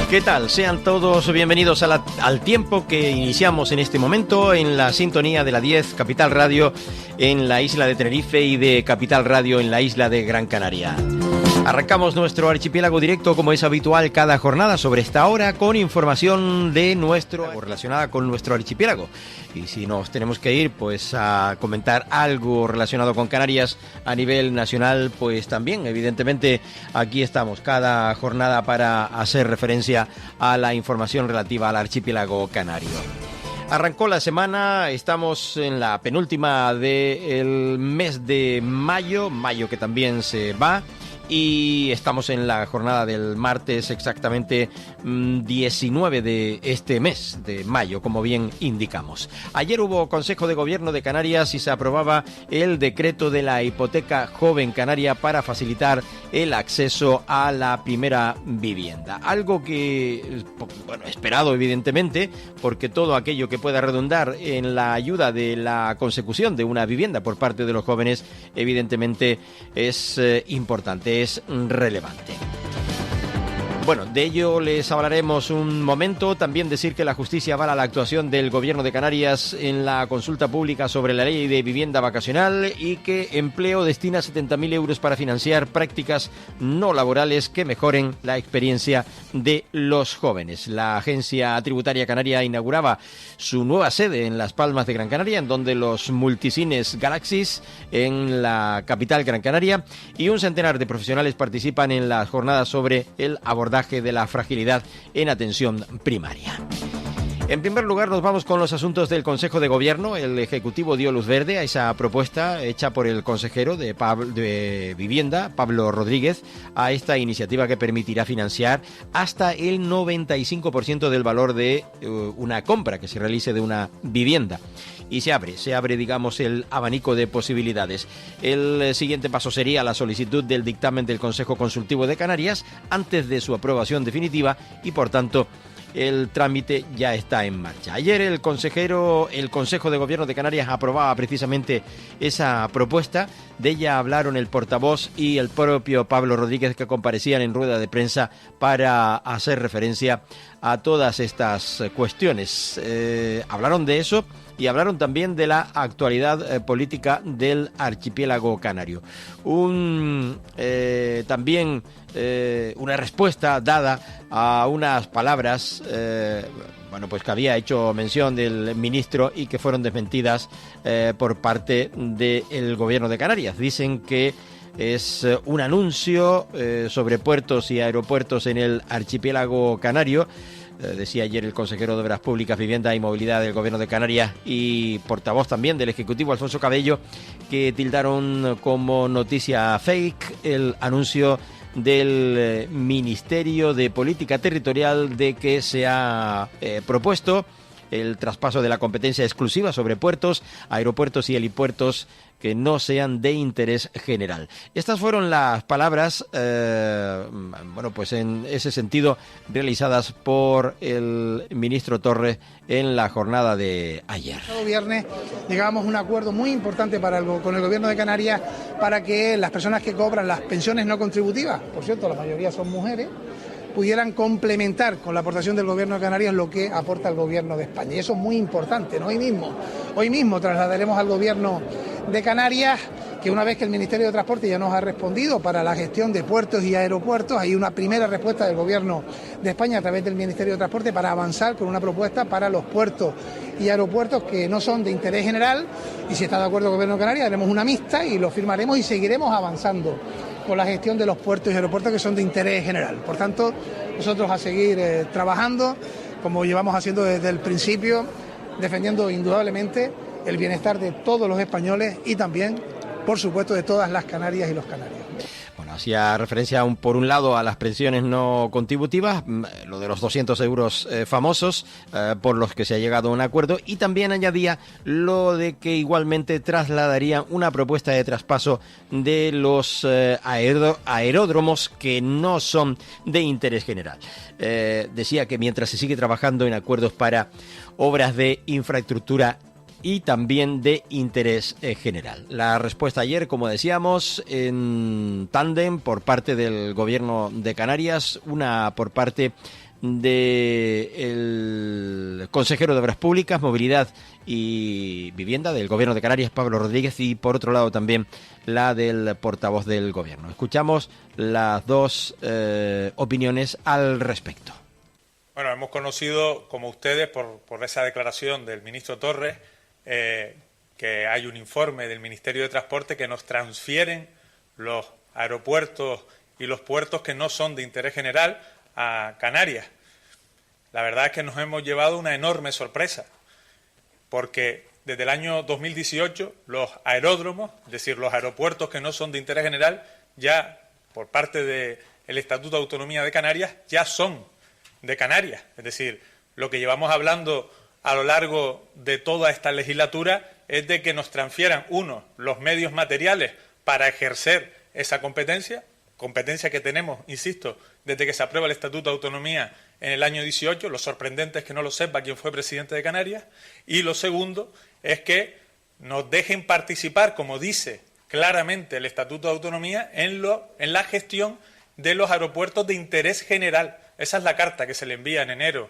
¿Qué tal? Sean todos bienvenidos al tiempo que iniciamos en este momento en la sintonía de la 10 Capital Radio en la isla de Tenerife y de Capital Radio en la isla de Gran Canaria. Arrancamos nuestro archipiélago directo como es habitual cada jornada sobre esta hora con información de relacionada con nuestro archipiélago. Y si nos tenemos que ir pues a comentar algo relacionado con Canarias a nivel nacional, pues también evidentemente aquí estamos cada jornada para hacer referencia a la información relativa al archipiélago canario. Arrancó la semana, estamos en la penúltima del mes de mayo que también se va. Y estamos en la jornada del martes exactamente 19 de este mes de mayo, como bien indicamos. Ayer hubo Consejo de Gobierno de Canarias y se aprobaba el decreto de la hipoteca joven canaria para facilitar el acceso a la primera vivienda. Algo que, bueno, esperado evidentemente, porque todo aquello que pueda redundar en la ayuda de la consecución de una vivienda por parte de los jóvenes, evidentemente es importante. Es relevante. Bueno, de ello les hablaremos un momento. También decir que la justicia avala la actuación del Gobierno de Canarias en la consulta pública sobre la ley de vivienda vacacional y que Empleo destina 70.000 euros para financiar prácticas no laborales que mejoren la experiencia de los jóvenes. La Agencia Tributaria Canaria inauguraba su nueva sede en Las Palmas de Gran Canaria, en donde los multicines Galaxis en la capital Gran Canaria y un centenar de profesionales participan en las jornadas sobre el abordaje de la fragilidad en atención primaria. En primer lugar, nos vamos con los asuntos del Consejo de Gobierno. El Ejecutivo dio luz verde a esa propuesta hecha por el consejero de Vivienda, Pablo Rodríguez, a esta iniciativa que permitirá financiar hasta el 95% del valor de una compra que se realice de una vivienda. Y se abre, digamos, el abanico de posibilidades. El siguiente paso sería la solicitud del dictamen del Consejo Consultivo de Canarias antes de su aprobación definitiva y, por tanto, el trámite ya está en marcha. Ayer el Consejo de Gobierno de Canarias aprobaba precisamente esa propuesta. De ella hablaron el portavoz y el propio Pablo Rodríguez, que comparecían en rueda de prensa para hacer referencia a todas estas cuestiones. Hablaron de eso y hablaron también de la actualidad política del archipiélago canario. También una respuesta dada a unas palabras pues que había hecho mención del ministro y que fueron desmentidas por parte del Gobierno de Canarias. Dicen que es un anuncio sobre puertos y aeropuertos en el archipiélago canario. Decía ayer el consejero de Obras Públicas, Vivienda y Movilidad del Gobierno de Canarias y portavoz también del Ejecutivo, Alfonso Cabello, que tildaron como noticia fake el anuncio del Ministerio de Política Territorial de que se ha propuesto el traspaso de la competencia exclusiva sobre puertos, aeropuertos y helipuertos que no sean de interés general. Estas fueron las palabras, pues en ese sentido, realizadas por el ministro Torres en la jornada de ayer. El viernes llegamos a un acuerdo muy importante con el Gobierno de Canarias para que las personas que cobran las pensiones no contributivas, por cierto, la mayoría son mujeres, pudieran complementar con la aportación del Gobierno de Canarias lo que aporta el Gobierno de España. Y eso es muy importante, ¿no? Hoy mismo trasladaremos al Gobierno de Canarias que una vez que el Ministerio de Transporte ya nos ha respondido para la gestión de puertos y aeropuertos, hay una primera respuesta del Gobierno de España a través del Ministerio de Transporte para avanzar con una propuesta para los puertos y aeropuertos que no son de interés general, y si está de acuerdo el Gobierno de Canarias haremos una mixta y lo firmaremos y seguiremos avanzando con la gestión de los puertos y aeropuertos que son de interés general. Por tanto, nosotros a seguir trabajando, como llevamos haciendo desde el principio, defendiendo indudablemente el bienestar de todos los españoles y también, por supuesto, de todas las Canarias y los canarios. Bueno, hacía referencia por un lado a las pensiones no contributivas, lo de los 200 euros famosos por los que se ha llegado a un acuerdo, y también añadía lo de que igualmente trasladarían una propuesta de traspaso de los aeródromos que no son de interés general. Decía que mientras se sigue trabajando en acuerdos para obras de infraestructura y también de interés general. La respuesta ayer, como decíamos, en tándem por parte del Gobierno de Canarias, una por parte del consejero de Obras Públicas, Movilidad y Vivienda del Gobierno de Canarias, Pablo Rodríguez, y por otro lado también la del portavoz del Gobierno. Escuchamos las dos opiniones al respecto. Bueno, hemos conocido, como ustedes, por esa declaración del ministro Torres, que hay un informe del Ministerio de Transporte que nos transfieren los aeropuertos y los puertos que no son de interés general a Canarias. La verdad es que nos hemos llevado una enorme sorpresa, porque desde el año 2018 los aeródromos, es decir, los aeropuertos que no son de interés general, ya por parte del Estatuto de Autonomía de Canarias, ya son de Canarias. Es decir, lo que llevamos hablando a lo largo de toda esta legislatura es de que nos transfieran, uno, los medios materiales para ejercer esa competencia que tenemos, insisto, desde que se aprueba el Estatuto de Autonomía en el año 18, lo sorprendente es que no lo sepa quién fue presidente de Canarias, y lo segundo es que nos dejen participar, como dice claramente el Estatuto de Autonomía, en la gestión de los aeropuertos de interés general. Esa es la carta que se le envía en enero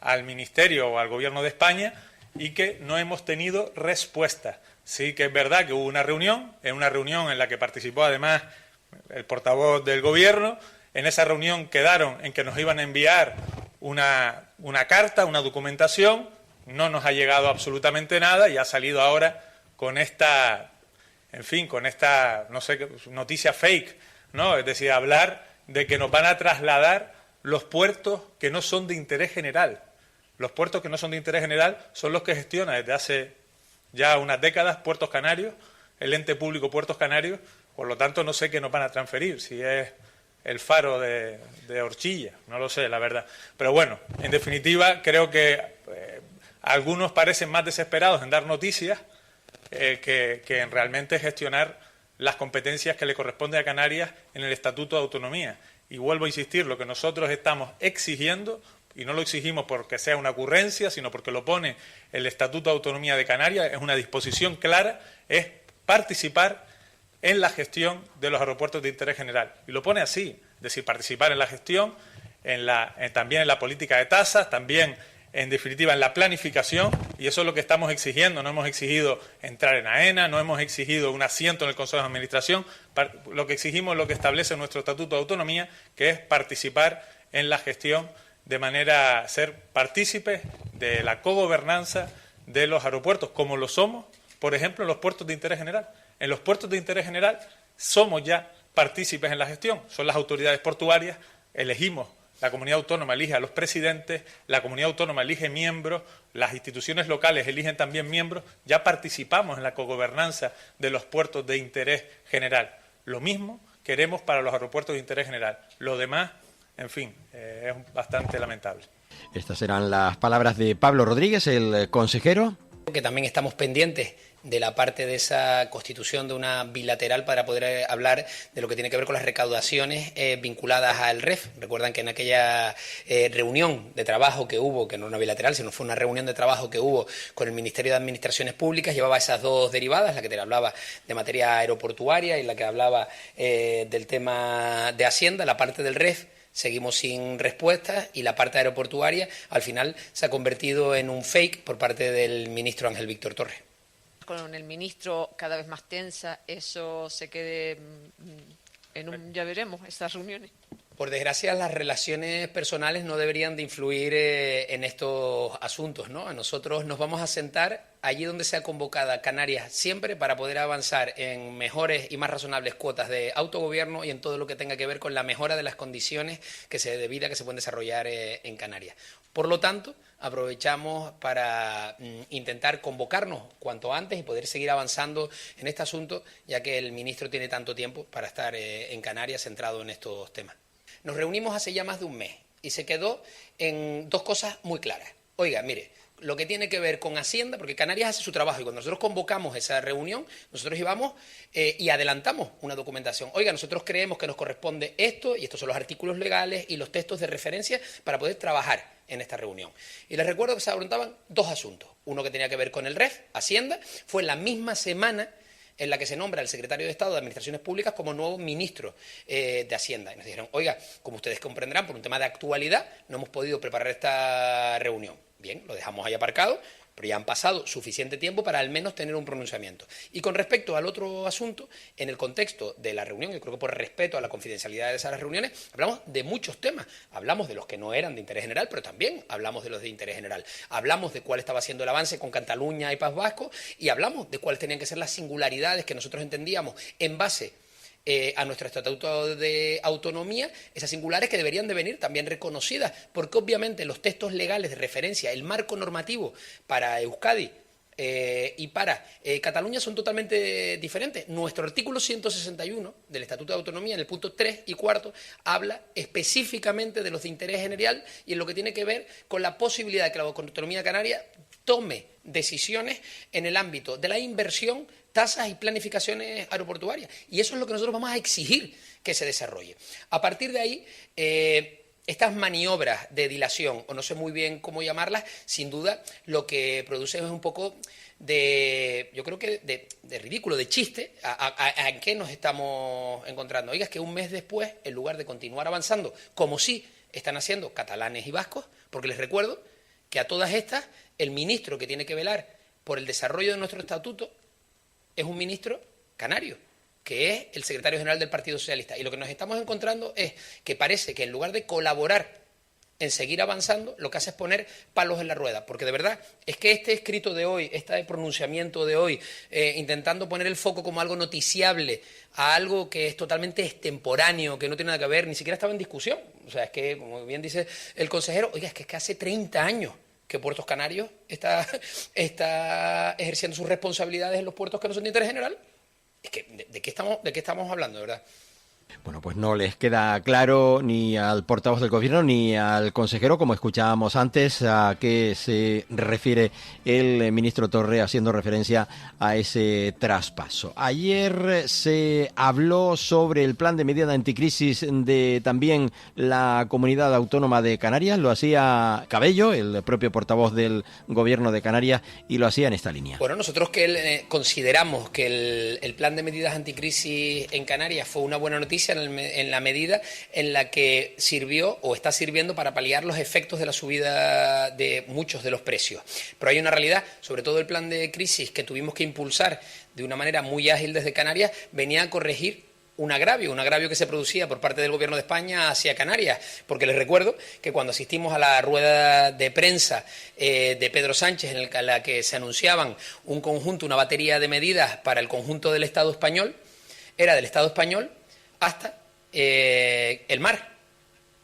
al Ministerio o al Gobierno de España y que no hemos tenido respuesta. Sí que es verdad que hubo una reunión en la que participó además el portavoz del Gobierno. En esa reunión quedaron en que nos iban a enviar una carta, una documentación. No nos ha llegado absolutamente nada y ha salido ahora con esta, no sé, noticia fake, ¿no? Es decir, hablar de que nos van a trasladar los puertos que no son de interés general. Los puertos que no son de interés general son los que gestiona desde hace ya unas décadas Puertos Canarios, el ente público Puertos Canarios. Por lo tanto, no sé qué nos van a transferir, si es el faro de Orchilla, no lo sé, la verdad. Pero bueno, en definitiva, creo que algunos parecen más desesperados en dar noticias que en realmente gestionar las competencias que le corresponde a Canarias en el Estatuto de Autonomía. Y vuelvo a insistir, lo que nosotros estamos exigiendo, y no lo exigimos porque sea una ocurrencia, sino porque lo pone el Estatuto de Autonomía de Canarias, es una disposición clara, es participar en la gestión de los aeropuertos de interés general. Y lo pone así, es decir, participar en la gestión, también en la política de tasas, también, en definitiva, en la planificación, y eso es lo que estamos exigiendo. No hemos exigido entrar en AENA, no hemos exigido un asiento en el Consejo de Administración. Lo que exigimos es lo que establece nuestro Estatuto de Autonomía, que es participar en la gestión de manera ser partícipes de la cogobernanza de los aeropuertos, como lo somos, por ejemplo, en los puertos de interés general. En los puertos de interés general somos ya partícipes en la gestión, son las autoridades portuarias, elegimos, la comunidad autónoma elige a los presidentes, la comunidad autónoma elige miembros, las instituciones locales eligen también miembros, ya participamos en la cogobernanza de los puertos de interés general. Lo mismo queremos para los aeropuertos de interés general. Lo demás, en fin, es bastante lamentable. Estas eran las palabras de Pablo Rodríguez, el consejero. Que también estamos pendientes de la parte de esa constitución de una bilateral para poder hablar de lo que tiene que ver con las recaudaciones vinculadas al REF. Recuerdan que en aquella reunión de trabajo que hubo, que no una bilateral, sino fue una reunión de trabajo que hubo con el Ministerio de Administraciones Públicas, llevaba esas dos derivadas, la que te hablaba de materia aeroportuaria y la que hablaba del tema de Hacienda, la parte del REF. Seguimos sin respuestas y la parte aeroportuaria al final se ha convertido en un fake por parte del ministro Ángel Víctor Torres. Con el ministro cada vez más tensa, eso se quede en un, ya veremos, estas reuniones. Por desgracia, las relaciones personales no deberían de influir en estos asuntos, ¿no? A nosotros nos vamos a sentar allí donde sea convocada Canarias siempre para poder avanzar en mejores y más razonables cuotas de autogobierno y en todo lo que tenga que ver con la mejora de las condiciones de vida que se pueden desarrollar en Canarias. Por lo tanto, aprovechamos para intentar convocarnos cuanto antes y poder seguir avanzando en este asunto, ya que el ministro tiene tanto tiempo para estar en Canarias centrado en estos temas. Nos reunimos hace ya más de un mes y se quedó en dos cosas muy claras. Oiga, mire, lo que tiene que ver con Hacienda, porque Canarias hace su trabajo y cuando nosotros convocamos esa reunión, nosotros íbamos y adelantamos una documentación. Oiga, nosotros creemos que nos corresponde esto y estos son los artículos legales y los textos de referencia para poder trabajar en esta reunión. Y les recuerdo que se afrontaban dos asuntos. Uno que tenía que ver con el REF, Hacienda, fue la misma semana en la que se nombra al secretario de Estado de Administraciones Públicas como nuevo ministro de Hacienda. Y nos dijeron, oiga, como ustedes comprenderán, por un tema de actualidad, no hemos podido preparar esta reunión. Bien, lo dejamos ahí aparcado, pero ya han pasado suficiente tiempo para al menos tener un pronunciamiento. Y con respecto al otro asunto, en el contexto de la reunión, yo creo que por respeto a la confidencialidad de esas reuniones, hablamos de muchos temas. Hablamos de los que no eran de interés general, pero también hablamos de los de interés general. Hablamos de cuál estaba siendo el avance con Cataluña y País Vasco y hablamos de cuáles tenían que ser las singularidades que nosotros entendíamos en base a nuestro Estatuto de Autonomía, esas singulares que deberían de venir también reconocidas, porque obviamente los textos legales de referencia, el marco normativo para Euskadi y para Cataluña son totalmente diferentes. Nuestro artículo 161 del Estatuto de Autonomía, en el punto 3 y 4, habla específicamente de los de interés general y en lo que tiene que ver con la posibilidad de que la autonomía canaria tome decisiones en el ámbito de la inversión, tasas y planificaciones aeroportuarias. Y eso es lo que nosotros vamos a exigir que se desarrolle. A partir de ahí, estas maniobras de dilación, o no sé muy bien cómo llamarlas, sin duda lo que producen es un poco de, yo creo que de ridículo, de chiste, ¿en qué nos estamos encontrando? Oiga, es que un mes después, en lugar de continuar avanzando, como sí están haciendo catalanes y vascos, porque les recuerdo que a todas estas, el ministro que tiene que velar por el desarrollo de nuestro estatuto es un ministro canario, que es el secretario general del Partido Socialista. Y lo que nos estamos encontrando es que parece que en lugar de colaborar en seguir avanzando, lo que hace es poner palos en la rueda. Porque de verdad es que este escrito de hoy, este pronunciamiento de hoy, intentando poner el foco como algo noticiable a algo que es totalmente extemporáneo, que no tiene nada que ver, ni siquiera estaba en discusión. O sea, es que, como bien dice el consejero, oiga, es que hace 30 años que Puertos Canarios está ejerciendo sus responsabilidades en los puertos que no son de interés general. Es que, ¿de qué estamos hablando, de verdad? Bueno, pues no les queda claro ni al portavoz del Gobierno ni al consejero, como escuchábamos antes, a qué se refiere el ministro Torre haciendo referencia a ese traspaso. Ayer se habló sobre el plan de medida anticrisis de también la Comunidad Autónoma de Canarias. Lo hacía Cabello, el propio portavoz del Gobierno de Canarias, y lo hacía en esta línea. Bueno, nosotros consideramos que el plan de medidas anticrisis en Canarias fue una buena noticia en la medida en la que sirvió o está sirviendo para paliar los efectos de la subida de muchos de los precios. Pero hay una realidad, sobre todo el plan de crisis que tuvimos que impulsar de una manera muy ágil desde Canarias, venía a corregir un agravio que se producía por parte del Gobierno de España hacia Canarias, porque les recuerdo que cuando asistimos a la rueda de prensa de Pedro Sánchez, en la que se anunciaban una batería de medidas para el conjunto del Estado español, era del Estado español hasta el mar.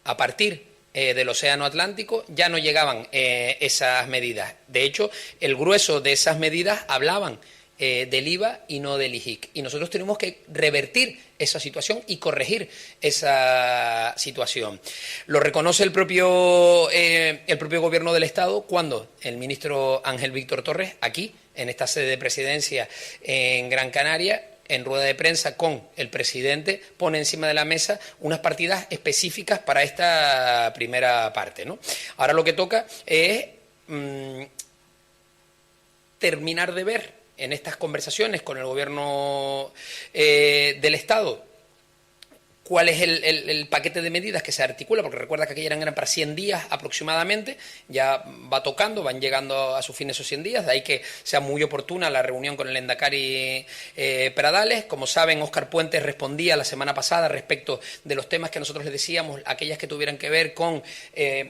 A partir del Océano Atlántico ya no llegaban esas medidas. De hecho, el grueso de esas medidas hablaban del IVA y no del IJIC. Y nosotros tenemos que revertir esa situación y corregir esa situación. Lo reconoce el propio Gobierno del Estado cuando el ministro Ángel Víctor Torres, aquí, en esta sede de presidencia en Gran Canaria, en rueda de prensa con el presidente, pone encima de la mesa unas partidas específicas para esta primera parte, ¿no? Ahora lo que toca es terminar de ver en estas conversaciones con el Gobierno del Estado cuál es el paquete de medidas que se articula, porque recuerda que aquellas eran para 100 días aproximadamente, ya van llegando a sus fines esos 100 días, de ahí que sea muy oportuna la reunión con el Endacari Pradales. Como saben, Óscar Puentes respondía la semana pasada respecto de los temas que nosotros les decíamos, aquellas que tuvieran que ver con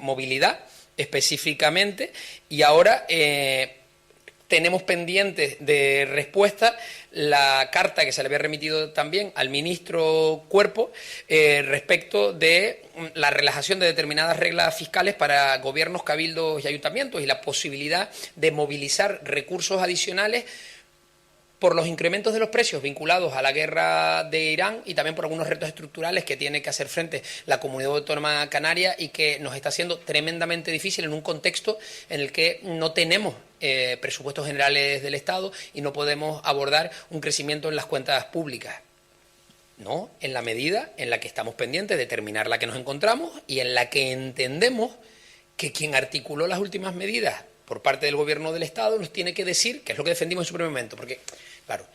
movilidad específicamente, y ahora tenemos pendientes de respuesta la carta que se le había remitido también al ministro Cuerpo respecto de la relajación de determinadas reglas fiscales para gobiernos, cabildos y ayuntamientos y la posibilidad de movilizar recursos adicionales por los incrementos de los precios vinculados a la guerra de Irán y también por algunos retos estructurales que tiene que hacer frente la Comunidad Autónoma Canaria y que nos está haciendo tremendamente difícil en un contexto en el que no tenemos presupuestos generales del Estado y no podemos abordar un crecimiento en las cuentas públicas. No, en la medida en la que estamos pendientes de terminar la que nos encontramos y en la que entendemos que quien articuló las últimas medidas por parte del Gobierno del Estado nos tiene que decir, que es lo que defendimos en su primer momento, porque, claro,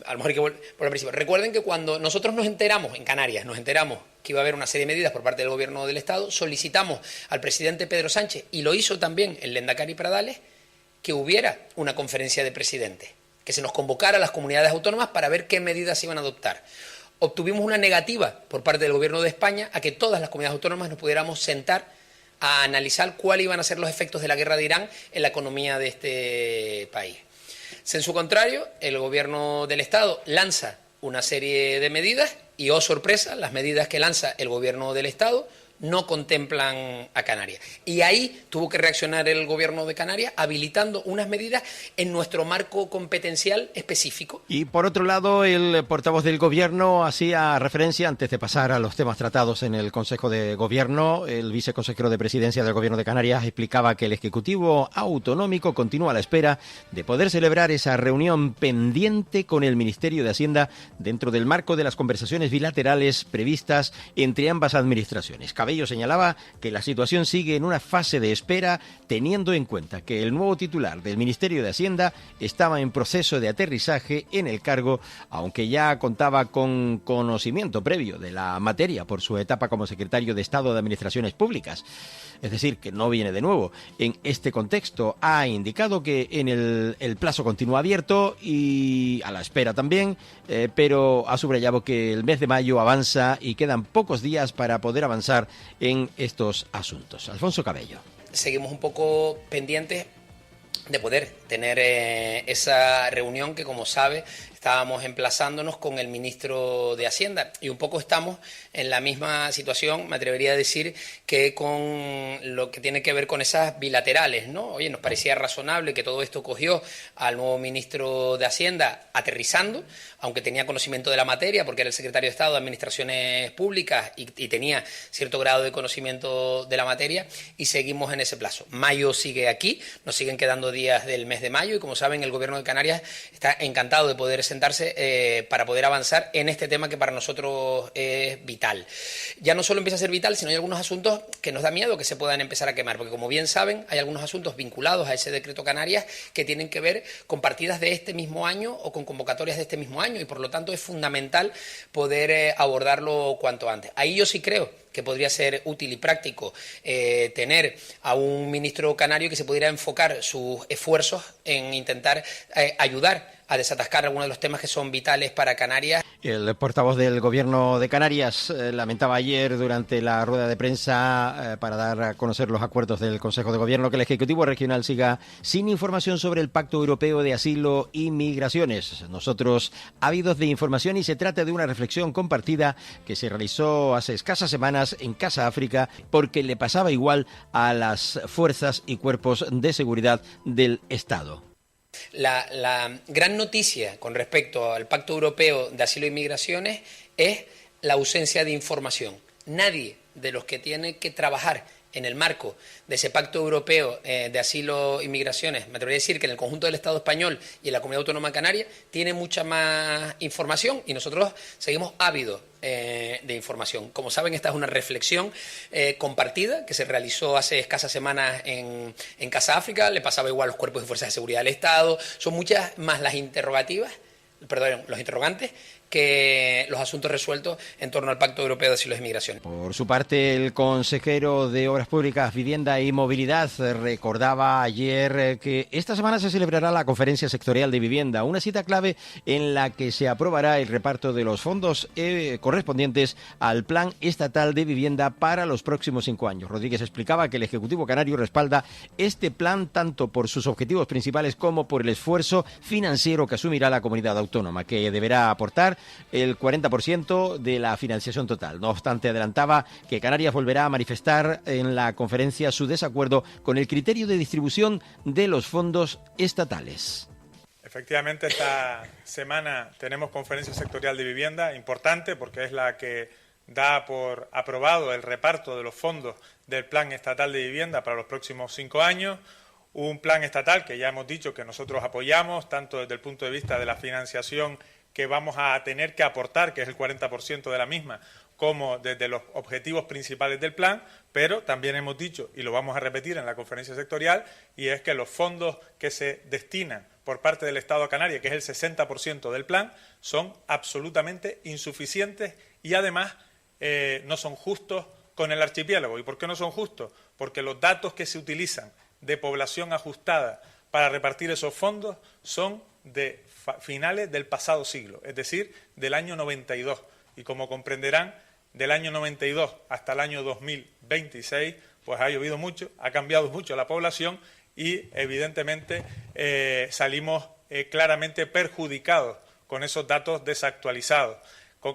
a lo mejor hay que volver por el principio. Recuerden que cuando nosotros nos enteramos, en Canarias, nos enteramos que iba a haber una serie de medidas por parte del Gobierno del Estado, solicitamos al presidente Pedro Sánchez, y lo hizo también el Lehendakari Pradales, que hubiera una conferencia de presidentes, que se nos convocara a las comunidades autónomas para ver qué medidas se iban a adoptar. Obtuvimos una negativa por parte del Gobierno de España a que todas las comunidades autónomas nos pudiéramos sentar a analizar cuáles iban a ser los efectos de la guerra de Irán en la economía de este país. En su contrario, el Gobierno del Estado lanza una serie de medidas y, oh sorpresa, las medidas que lanza el Gobierno del Estado no contemplan a Canarias. Y ahí tuvo que reaccionar el Gobierno de Canarias habilitando unas medidas en nuestro marco competencial específico. Y por otro lado, el portavoz del Gobierno hacía referencia, antes de pasar a los temas tratados en el Consejo de Gobierno, el viceconsejero de Presidencia del Gobierno de Canarias explicaba que el Ejecutivo Autonómico continúa a la espera de poder celebrar esa reunión pendiente con el Ministerio de Hacienda dentro del marco de las conversaciones bilaterales previstas entre ambas administraciones. Cabello señalaba que la situación sigue en una fase de espera, teniendo en cuenta que el nuevo titular del Ministerio de Hacienda estaba en proceso de aterrizaje en el cargo, aunque ya contaba con conocimiento previo de la materia por su etapa como secretario de Estado de Administraciones Públicas. Es decir, que no viene de nuevo. En este contexto ha indicado que en el plazo continúa abierto y a la espera también, pero ha subrayado que el mes de mayo avanza y quedan pocos días para poder avanzar en estos asuntos. Alfonso Cabello. Seguimos un poco pendientes de poder tener esa reunión que, como sabe, estábamos emplazándonos con el ministro de Hacienda y un poco estamos en la misma situación, me atrevería a decir, que con lo que tiene que ver con esas bilaterales, ¿no? Oye, nos parecía razonable que todo esto cogió al nuevo ministro de Hacienda aterrizando, aunque tenía conocimiento de la materia, porque era el secretario de Estado de Administraciones Públicas y tenía cierto grado de conocimiento de la materia, y seguimos en ese plazo. Mayo sigue aquí, nos siguen quedando días del mes de mayo y, como saben, el Gobierno de Canarias está encantado de poder sentarse para poder avanzar en este tema que para nosotros es vital. Ya no solo empieza a ser vital, sino hay algunos asuntos que nos da miedo que se puedan empezar a quemar, porque, como bien saben, hay algunos asuntos vinculados a ese decreto Canarias que tienen que ver con partidas de este mismo año o con convocatorias de este mismo año, y por lo tanto es fundamental poder abordarlo cuanto antes. Ahí yo sí creo que podría ser útil y práctico tener a un ministro canario que se pudiera enfocar sus esfuerzos en intentar ayudar a desatascar algunos de los temas que son vitales para Canarias. El portavoz del Gobierno de Canarias lamentaba ayer durante la rueda de prensa para dar a conocer los acuerdos del Consejo de Gobierno que el Ejecutivo Regional siga sin información sobre el Pacto Europeo de Asilo y Migraciones. Nosotros ávidos de información, y se trata de una reflexión compartida que se realizó hace escasas semanas en Casa África, porque le pasaba igual a las fuerzas y cuerpos de seguridad del Estado. La gran noticia con respecto al Pacto Europeo de Asilo y Migraciones es la ausencia de información. Nadie de los que tiene que trabajar en el marco de ese Pacto Europeo de Asilo y Migraciones, me atrevería a decir que en el conjunto del Estado español y en la Comunidad Autónoma Canaria, tiene mucha más información, y nosotros seguimos ávidos de información. Como saben, esta es una reflexión compartida que se realizó hace escasas semanas en Casa África. Le pasaba igual a los cuerpos de fuerzas de seguridad del Estado. Son muchas más los interrogantes que los asuntos resueltos en torno al Pacto Europeo de Asilo y Migraciones. Por su parte, el consejero de Obras Públicas, Vivienda y Movilidad recordaba ayer que esta semana se celebrará la Conferencia Sectorial de Vivienda, una cita clave en la que se aprobará el reparto de los fondos correspondientes al Plan Estatal de Vivienda para los próximos 5 años. Rodríguez explicaba que el Ejecutivo canario respalda este plan tanto por sus objetivos principales como por el esfuerzo financiero que asumirá la comunidad autónoma, que deberá aportar el 40% de la financiación total. No obstante, adelantaba que Canarias volverá a manifestar en la conferencia su desacuerdo con el criterio de distribución de los fondos estatales. Efectivamente, esta semana tenemos conferencia sectorial de vivienda, importante porque es la que da por aprobado el reparto de los fondos del Plan Estatal de Vivienda para los próximos 5 años. Un plan estatal que ya hemos dicho que nosotros apoyamos, tanto desde el punto de vista de la financiación que vamos a tener que aportar, que es el 40% de la misma, como desde los objetivos principales del plan, pero también hemos dicho, y lo vamos a repetir en la conferencia sectorial, y es que los fondos que se destinan por parte del Estado a Canarias, que es el 60% del plan, son absolutamente insuficientes y además no son justos con el archipiélago. ¿Y por qué no son justos? Porque los datos que se utilizan de población ajustada para repartir esos fondos son de finales del pasado siglo, es decir, del año 92. Y como comprenderán, del año 92 hasta el año 2026, pues ha llovido mucho, ha cambiado mucho la población y, evidentemente, salimos claramente perjudicados con esos datos desactualizados.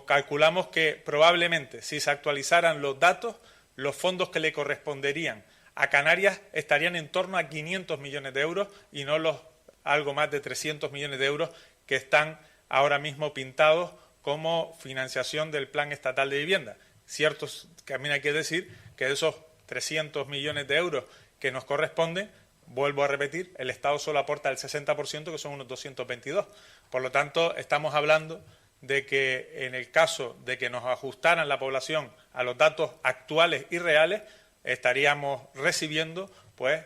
Calculamos que probablemente, si se actualizaran los datos, los fondos que le corresponderían a Canarias estarían en torno a 500 millones de euros y no los algo más de 300 millones de euros que están ahora mismo pintados como financiación del Plan Estatal de Vivienda. Cierto, también hay que decir que de esos 300 millones de euros que nos corresponden, vuelvo a repetir, el Estado solo aporta el 60%, que son unos 222. Por lo tanto, estamos hablando de que en el caso de que nos ajustaran la población a los datos actuales y reales, estaríamos recibiendo pues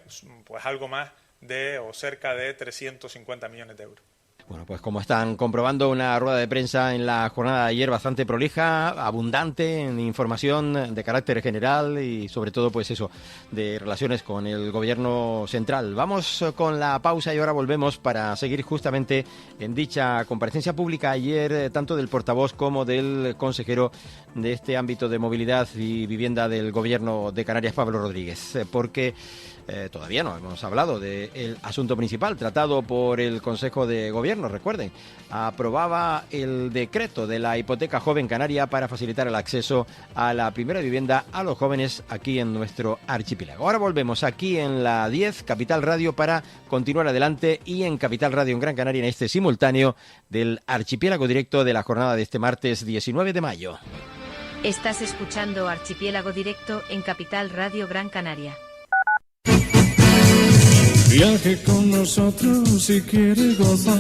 algo más de o cerca de 350 millones de euros. Bueno, pues como están comprobando, una rueda de prensa en la jornada de ayer bastante prolija, abundante en información de carácter general y sobre todo pues eso, de relaciones con el gobierno central. Vamos con la pausa y ahora volvemos para seguir justamente en dicha comparecencia pública ayer, tanto del portavoz como del consejero de este ámbito de movilidad y vivienda del gobierno de Canarias, Pablo Rodríguez, porque todavía no hemos hablado del asunto principal tratado por el Consejo de Gobierno. Recuerden, aprobaba el decreto de la hipoteca joven canaria para facilitar el acceso a la primera vivienda a los jóvenes aquí en nuestro archipiélago. Ahora volvemos aquí en la 10, Capital Radio, para continuar adelante y en Capital Radio en Gran Canaria en este simultáneo del Archipiélago Directo de la jornada de este martes 19 de mayo. Estás escuchando Archipiélago Directo en Capital Radio Gran Canaria. Viaje con nosotros si quiere gozar.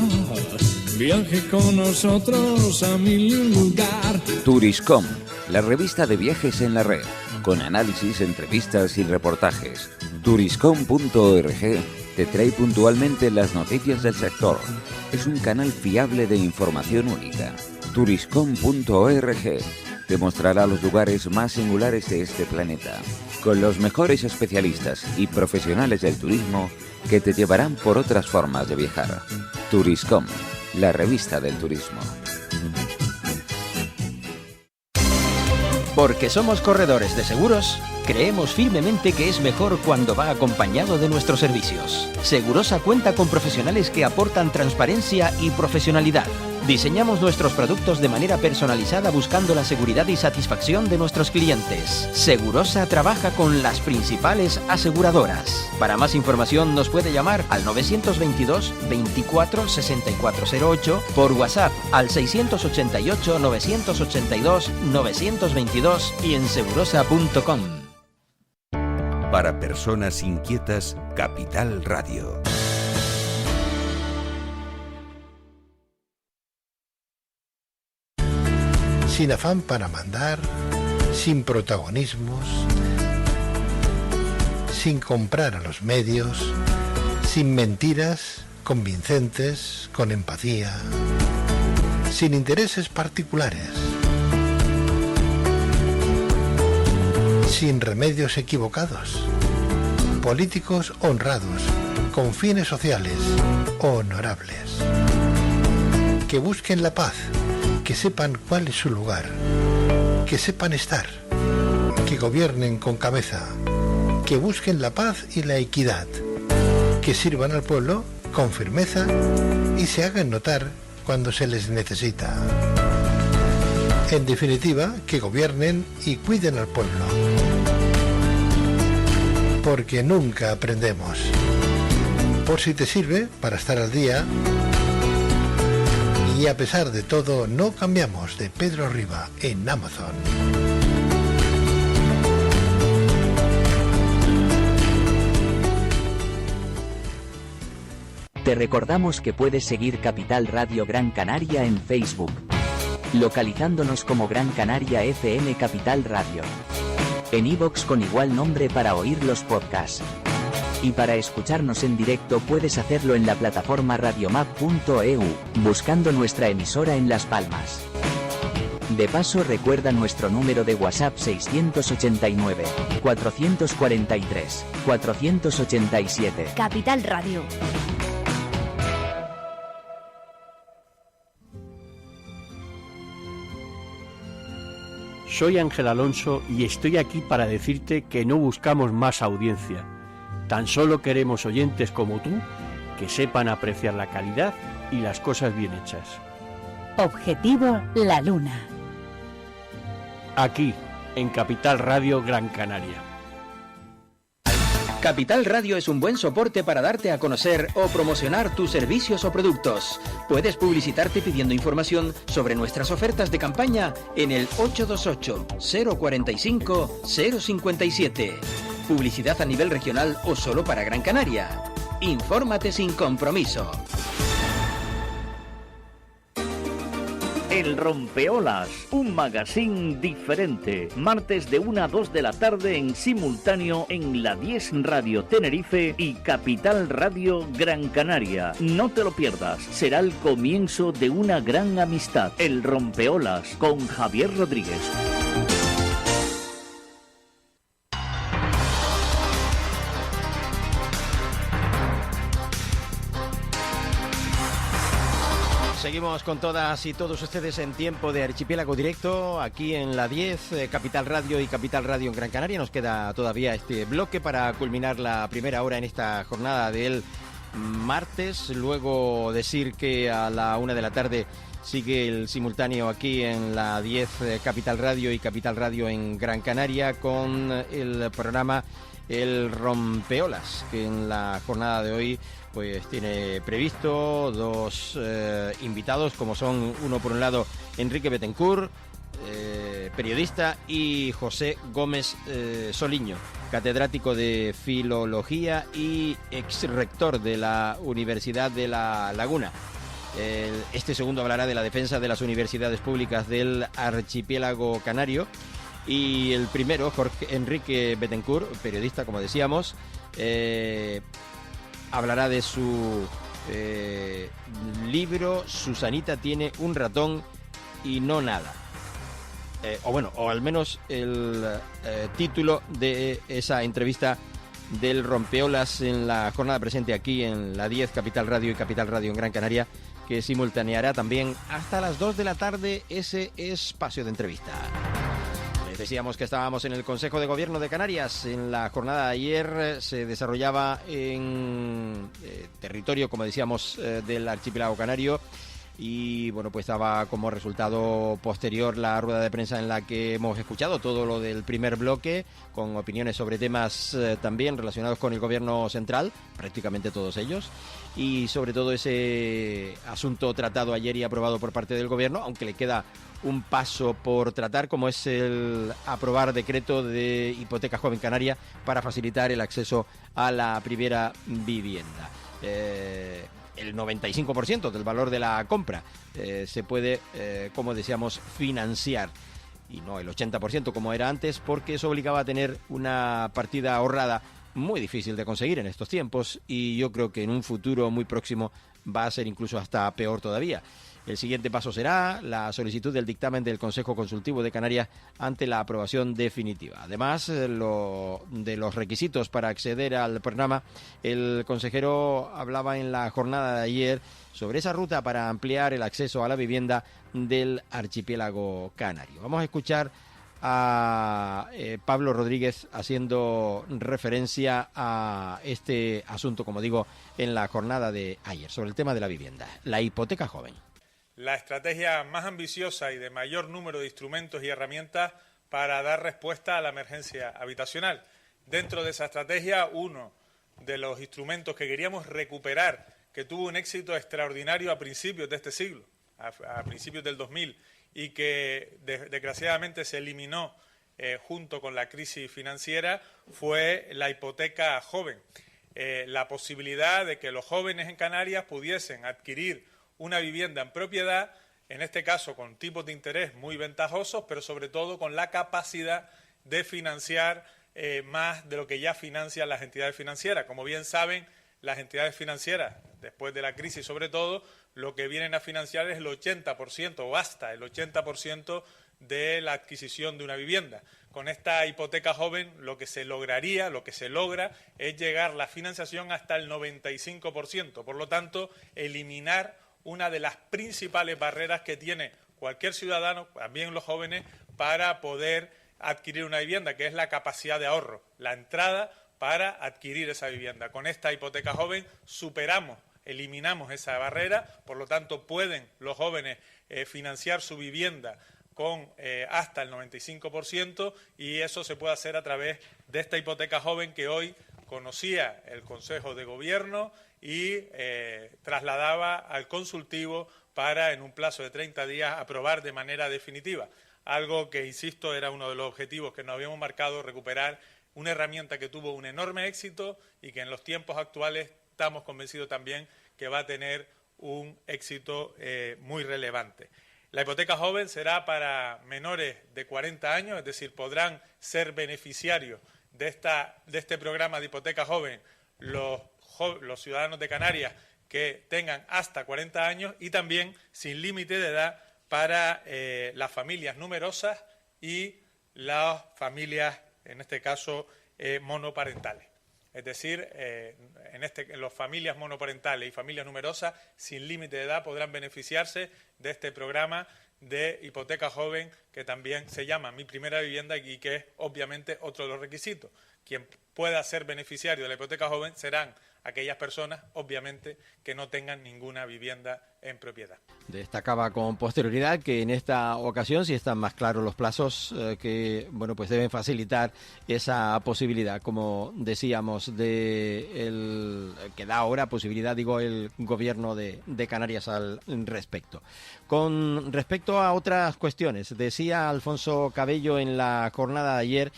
Viaje con nosotros a mi lugar. Turiscom, la revista de viajes en la red, con análisis, entrevistas y reportajes. Turiscom.org te trae puntualmente las noticias del sector. Es un canal fiable de información única. Turiscom.org te mostrará los lugares más singulares de este planeta, con los mejores especialistas y profesionales del turismo que te llevarán por otras formas de viajar. Turiscom, la revista del turismo. Porque somos corredores de seguros, creemos firmemente que es mejor cuando va acompañado de nuestros servicios. Segurosa cuenta con profesionales que aportan transparencia y profesionalidad. Diseñamos nuestros productos de manera personalizada buscando la seguridad y satisfacción de nuestros clientes. Segurosa trabaja con las principales aseguradoras. Para más información nos puede llamar al 922 24 6408, por WhatsApp al 688 982 922 y en segurosa.com. Para personas inquietas, Capital Radio. Sin afán para mandar, sin protagonismos, sin comprar a los medios, sin mentiras convincentes, con empatía, sin intereses particulares, sin remedios equivocados, políticos honrados, con fines sociales, honorables, que busquen la paz, que sepan cuál es su lugar, que sepan estar, que gobiernen con cabeza, que busquen la paz y la equidad, que sirvan al pueblo con firmeza y se hagan notar cuando se les necesita. En definitiva, que gobiernen y cuiden al pueblo. Porque nunca aprendemos. Por si te sirve para estar al día. Y a pesar de todo, no cambiamos, de Pedro Riva en Amazon. Te recordamos que puedes seguir Capital Radio Gran Canaria en Facebook. localizándonos como Gran Canaria FM Capital Radio. En iVoox con igual nombre para oír los podcasts. Y para escucharnos en directo puedes hacerlo en la plataforma radiomap.eu, buscando nuestra emisora en Las Palmas. De paso, recuerda nuestro número de WhatsApp 689 443 487. Capital Radio. Soy Ángel Alonso y estoy aquí para decirte que no buscamos más audiencia. Tan solo queremos oyentes como tú que sepan apreciar la calidad y las cosas bien hechas. Objetivo La Luna. Aquí, en Capital Radio Gran Canaria. Capital Radio es un buen soporte para darte a conocer o promocionar tus servicios o productos. Puedes publicitarte pidiendo información sobre nuestras ofertas de campaña en el 828-045-057. Publicidad a nivel regional o solo para Gran Canaria. Infórmate sin compromiso. El Rompeolas, un magazine diferente. Martes de 1 a 2 de la tarde en simultáneo en la 10 Radio Tenerife y Capital Radio Gran Canaria. No te lo pierdas, será el comienzo de una gran amistad. El Rompeolas con Javier Rodríguez. Seguimos con todas y todos ustedes en tiempo de Archipiélago Directo, aquí en la 10, Capital Radio y Capital Radio en Gran Canaria. Nos queda todavía este bloque para culminar la primera hora en esta jornada del martes. Luego decir que a la 1 de la tarde sigue el simultáneo aquí en la 10, Capital Radio y Capital Radio en Gran Canaria con el programa El Rompeolas, que en la jornada de hoy pues tiene previsto dos invitados, como son, uno por un lado, Enrique Bettencourt, periodista, y José Gómez Soliño, catedrático de Filología y exrector de la Universidad de La Laguna. Este segundo hablará de la defensa de las universidades públicas del archipiélago canario. Y el primero, Enrique Bettencourt, periodista, como decíamos, hablará de su libro Susanita tiene un ratón y no nada. O al menos el título de esa entrevista del Rompeolas en la jornada presente aquí en la 10, Capital Radio y Capital Radio en Gran Canaria, que simultaneará también hasta las 2 de la tarde ese espacio de entrevista. Decíamos que estábamos en el Consejo de Gobierno de Canarias. En la jornada de ayer se desarrollaba en territorio, como decíamos, del archipiélago canario. Y bueno, pues estaba como resultado posterior la rueda de prensa en la que hemos escuchado todo lo del primer bloque, con opiniones sobre temas también relacionados con el gobierno central, prácticamente todos ellos, y sobre todo ese asunto tratado ayer y aprobado por parte del gobierno, aunque le queda un paso por tratar, como es el aprobar decreto de hipoteca joven canaria para facilitar el acceso a la primera vivienda. El 95% del valor de la compra se puede, como decíamos, financiar, y no el 80% como era antes, porque eso obligaba a tener una partida ahorrada muy difícil de conseguir en estos tiempos, y yo creo que en un futuro muy próximo va a ser incluso hasta peor todavía. El siguiente paso será la solicitud del dictamen del Consejo Consultivo de Canarias ante la aprobación definitiva. Además, de los requisitos para acceder al programa, el consejero hablaba en la jornada de ayer sobre esa ruta para ampliar el acceso a la vivienda del archipiélago canario. Vamos a escuchar a Pablo Rodríguez haciendo referencia a este asunto, como digo, en la jornada de ayer, sobre el tema de la vivienda, la hipoteca joven. La estrategia más ambiciosa y de mayor número de instrumentos y herramientas para dar respuesta a la emergencia habitacional. Dentro de esa estrategia, uno de los instrumentos que queríamos recuperar, que tuvo un éxito extraordinario a principios de este siglo, a principios del 2000, y que desgraciadamente se eliminó junto con la crisis financiera, fue la hipoteca joven. La posibilidad de que los jóvenes en Canarias pudiesen adquirir una vivienda en propiedad en este caso con tipos de interés muy ventajosos, pero sobre todo con la capacidad de financiar más de lo que ya financian las entidades financieras. Como bien saben, las entidades financieras, después de la crisis sobre todo, lo que vienen a financiar es el 80% o hasta el 80% de la adquisición de una vivienda. Con esta hipoteca joven lo que se lograría, lo que se logra es llegar la financiación hasta el 95%. Por lo tanto, eliminar una de las principales barreras que tiene cualquier ciudadano, también los jóvenes, para poder adquirir una vivienda, que es la capacidad de ahorro, la entrada para adquirir esa vivienda. Con esta hipoteca joven eliminamos esa barrera, por lo tanto pueden los jóvenes financiar su vivienda con hasta el 95%, y eso se puede hacer a través de esta hipoteca joven que hoy conocía el Consejo de Gobierno y trasladaba al consultivo para, en un plazo de 30 días, aprobar de manera definitiva. Algo que, insisto, era uno de los objetivos que nos habíamos marcado, recuperar una herramienta que tuvo un enorme éxito y que en los tiempos actuales estamos convencidos también que va a tener un éxito muy relevante. La hipoteca joven será para menores de 40 años, es decir, podrán ser beneficiarios de este programa de hipoteca joven los ciudadanos de Canarias que tengan hasta 40 años, y también sin límite de edad para las familias numerosas y las familias, en este caso, monoparentales. Es decir, en las familias monoparentales y familias numerosas sin límite de edad podrán beneficiarse de este programa de hipoteca joven, que también se llama Mi Primera Vivienda, y que es obviamente otro de los requisitos. Quien pueda ser beneficiario de la hipoteca joven serán aquellas personas, obviamente, que no tengan ninguna vivienda en propiedad. Destacaba con posterioridad que en esta ocasión sí están más claros los plazos que, bueno, pues deben facilitar esa posibilidad, como decíamos, que da ahora posibilidad, digo, el Gobierno de Canarias al respecto. Con respecto a otras cuestiones, decía Alfonso Cabello en la jornada de ayer,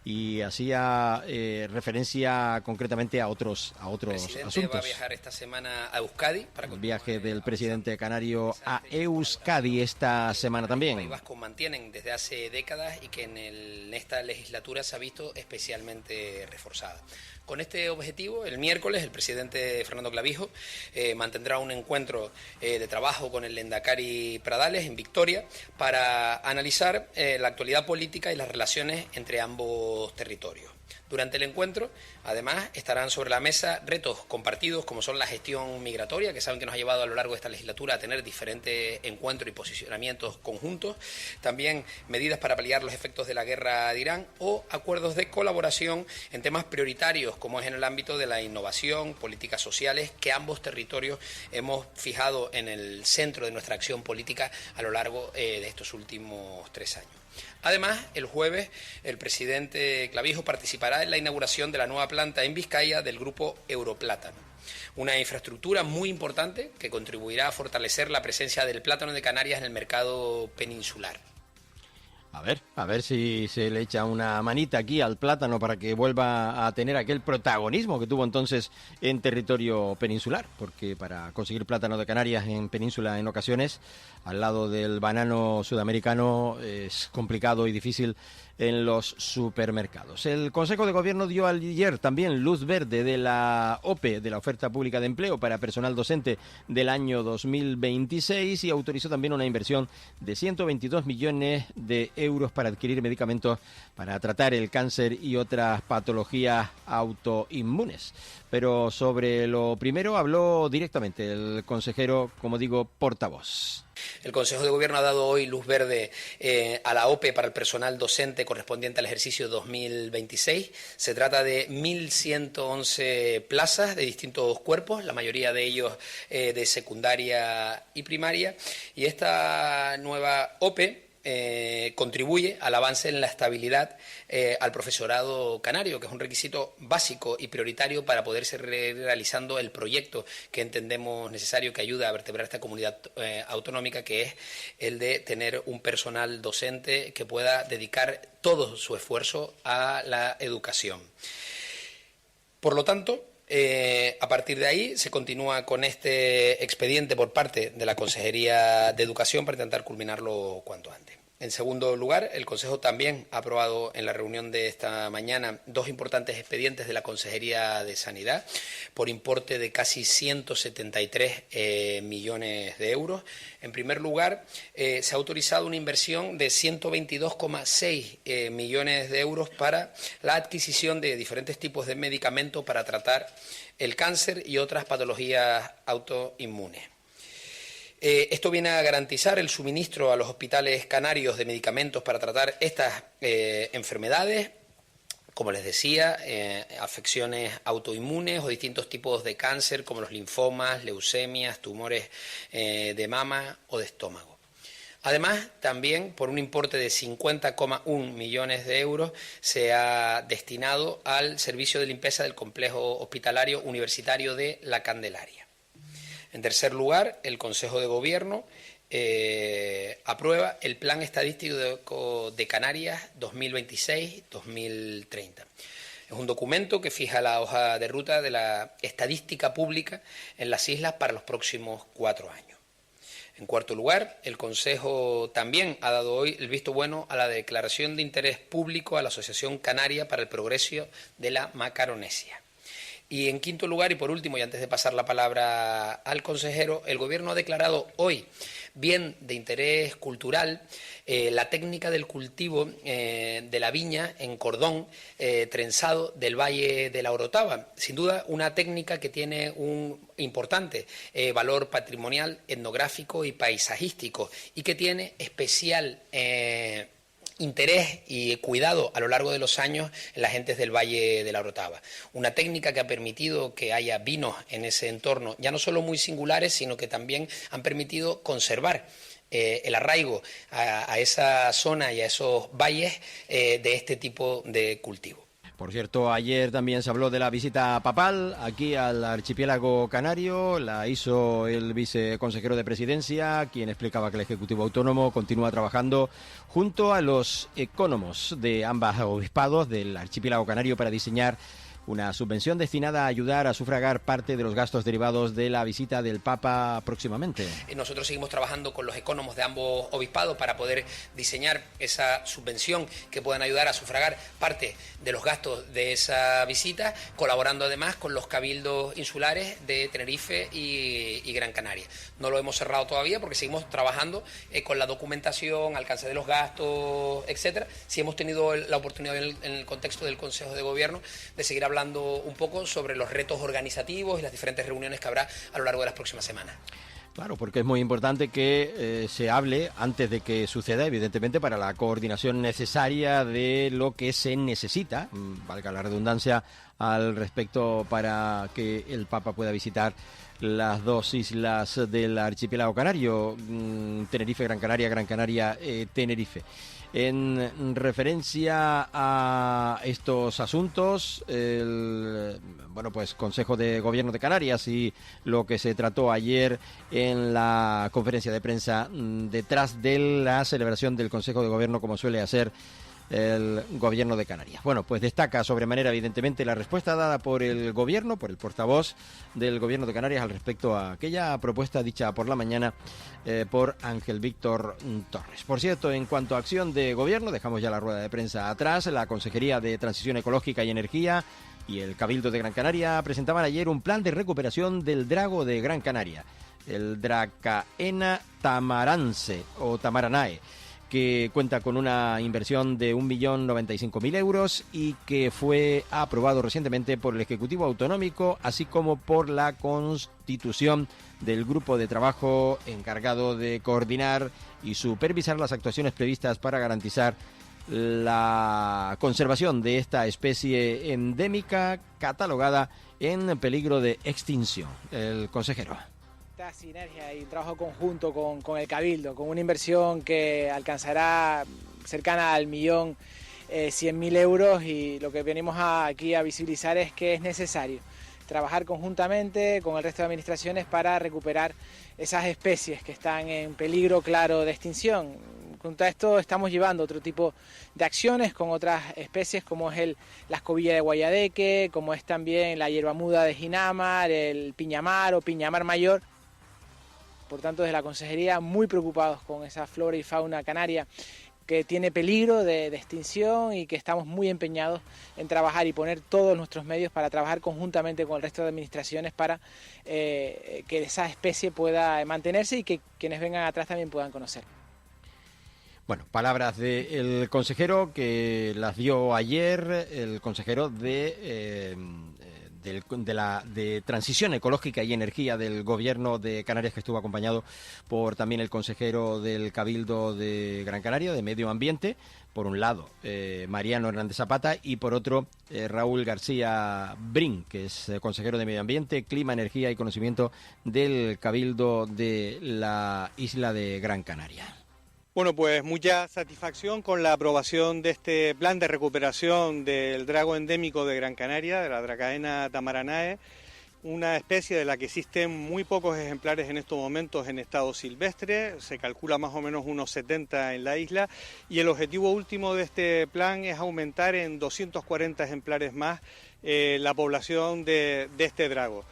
y hacía referencia concretamente a otros asuntos. El presidente va a viajar esta semana a Euskadi. El viaje del presidente canario a Euskadi esta semana también. El País Vasco mantienen desde hace décadas y que en esta legislatura se ha visto especialmente reforzada. Con este objetivo, el miércoles, el presidente Fernando Clavijo mantendrá un encuentro de trabajo con el Lehendakari Pradales en Vitoria para analizar la actualidad política y las relaciones entre ambos territorios. Durante el encuentro, además, estarán sobre la mesa retos compartidos como son la gestión migratoria, que saben que nos ha llevado a lo largo de esta legislatura a tener diferentes encuentros y posicionamientos conjuntos, también medidas para paliar los efectos de la guerra de Irán o acuerdos de colaboración en temas prioritarios como es en el ámbito de la innovación, políticas sociales, que ambos territorios hemos fijado en el centro de nuestra acción política a lo largo de estos últimos 3 años. Además, el jueves, el presidente Clavijo participará en la inauguración de la nueva planta en Vizcaya del grupo Europlátano, una infraestructura muy importante que contribuirá a fortalecer la presencia del plátano de Canarias en el mercado peninsular. A ver si se le echa una manita aquí al plátano para que vuelva a tener aquel protagonismo que tuvo entonces en territorio peninsular, porque para conseguir plátano de Canarias en península en ocasiones, al lado del banano sudamericano, es complicado y difícil en los supermercados. El Consejo de Gobierno dio ayer también luz verde de la OPE, de la Oferta Pública de Empleo para Personal Docente del año 2026, y autorizó también una inversión de 122 millones de euros para adquirir medicamentos para tratar el cáncer y otras patologías autoinmunes. Pero sobre lo primero habló directamente el consejero, como digo, portavoz. El Consejo de Gobierno ha dado hoy luz verde a la OPE para el personal docente correspondiente al ejercicio 2026. Se trata de 1.111 plazas de distintos cuerpos, la mayoría de ellos de secundaria y primaria. Y esta nueva OPE contribuye al avance en la estabilidad al profesorado canario, que es un requisito básico y prioritario para poder seguir realizando el proyecto que entendemos necesario que ayuda a vertebrar esta comunidad autonómica, que es el de tener un personal docente que pueda dedicar todo su esfuerzo a la educación. Por lo tanto, A partir de ahí se continúa con este expediente por parte de la Consejería de Educación para intentar culminarlo cuanto antes. En segundo lugar, el Consejo también ha aprobado en la reunión de esta mañana 2 importantes expedientes de la Consejería de Sanidad por importe de casi 173 millones de euros. En primer lugar, se ha autorizado una inversión de 122,6 millones de euros para la adquisición de diferentes tipos de medicamentos para tratar el cáncer y otras patologías autoinmunes. Esto viene a garantizar el suministro a los hospitales canarios de medicamentos para tratar estas enfermedades, como les decía, afecciones autoinmunes o distintos tipos de cáncer como los linfomas, leucemias, tumores de mama o de estómago. Además, también por un importe de 50,1 millones de euros se ha destinado al servicio de limpieza del complejo hospitalario universitario de La Candelaria. En tercer lugar, el Consejo de Gobierno aprueba el Plan Estadístico de Canarias 2026-2030. Es un documento que fija la hoja de ruta de la estadística pública en las islas para los próximos 4 años. En cuarto lugar, el Consejo también ha dado hoy el visto bueno a la declaración de interés público a la Asociación Canaria para el Progreso de la Macaronesia. Y en quinto lugar, y por último, y antes de pasar la palabra al consejero, el Gobierno ha declarado hoy bien de interés cultural la técnica del cultivo de la viña en cordón trenzado del Valle de la Orotava. Sin duda, una técnica que tiene un importante valor patrimonial, etnográfico y paisajístico y que tiene especial interés y cuidado a lo largo de los años en las gentes del Valle de la Orotava. Una técnica que ha permitido que haya vinos en ese entorno, ya no solo muy singulares, sino que también han permitido conservar el arraigo a esa zona y a esos valles de este tipo de cultivo. Por cierto, ayer también se habló de la visita papal aquí al archipiélago canario, la hizo el viceconsejero de Presidencia, quien explicaba que el Ejecutivo Autónomo continúa trabajando junto a los ecónomos de ambos obispados del archipiélago canario para diseñar una subvención destinada a ayudar a sufragar parte de los gastos derivados de la visita del Papa próximamente. Nosotros seguimos trabajando con los ecónomos de ambos obispados para poder diseñar esa subvención que puedan ayudar a sufragar parte de los gastos de esa visita, colaborando además con los cabildos insulares de Tenerife y Gran Canaria. No lo hemos cerrado todavía porque seguimos trabajando con la documentación, alcance de los gastos, etcétera. Sí hemos tenido la oportunidad en el contexto del Consejo de Gobierno de seguir hablando un poco sobre los retos organizativos y las diferentes reuniones que habrá a lo largo de las próximas semanas. Claro, porque es muy importante que se hable antes de que suceda, evidentemente, para la coordinación necesaria de lo que se necesita, valga la redundancia, al respecto para que el Papa pueda visitar las 2 islas del archipiélago canario, Tenerife, Gran Canaria, Tenerife. En referencia a estos asuntos, el Consejo de Gobierno de Canarias y lo que se trató ayer en la conferencia de prensa detrás de la celebración del Consejo de Gobierno, como suele hacer el Gobierno de Canarias. Bueno, pues destaca sobremanera, evidentemente, la respuesta dada por el Gobierno, por el portavoz del Gobierno de Canarias al respecto a aquella propuesta dicha por la mañana por Ángel Víctor Torres. Por cierto, en cuanto a acción de Gobierno, dejamos ya la rueda de prensa atrás. La Consejería de Transición Ecológica y Energía y el Cabildo de Gran Canaria presentaban ayer un plan de recuperación del drago de Gran Canaria, el Dracaena tamarance o tamaranae, que cuenta con una inversión de 1.095.000 euros y que fue aprobado recientemente por el Ejecutivo Autonómico, así como por la constitución del grupo de trabajo encargado de coordinar y supervisar las actuaciones previstas para garantizar la conservación de esta especie endémica catalogada en peligro de extinción. El consejero. Esta sinergia y trabajo conjunto con el Cabildo, con una inversión que alcanzará cercana al 1.100.000 euros, y lo que venimos aquí a visibilizar es que es necesario trabajar conjuntamente con el resto de administraciones para recuperar esas especies que están en peligro claro de extinción. Junto a esto estamos llevando otro tipo de acciones con otras especies como es la escobilla de guayadeque, como es también la hierba muda de Ginamar, el piñamar o piñamar mayor. Por tanto, desde la Consejería muy preocupados con esa flora y fauna canaria que tiene peligro de extinción y que estamos muy empeñados en trabajar y poner todos nuestros medios para trabajar conjuntamente con el resto de administraciones para que esa especie pueda mantenerse y que quienes vengan atrás también puedan conocer. Bueno, palabras del consejero que las dio ayer, el consejero de Transición Ecológica y Energía del Gobierno de Canarias, que estuvo acompañado por también el consejero del Cabildo de Gran Canaria, de Medio Ambiente, por un lado Mariano Hernández Zapata y por otro Raúl García Brin, que es consejero de Medio Ambiente, Clima, Energía y Conocimiento del Cabildo de la isla de Gran Canaria. Bueno, pues mucha satisfacción con la aprobación de este plan de recuperación del drago endémico de Gran Canaria, de la Dracaena tamaranae, una especie de la que existen muy pocos ejemplares en estos momentos en estado silvestre, se calcula más o menos unos 70 en la isla, y el objetivo último de este plan es aumentar en 240 ejemplares más la población de este drago.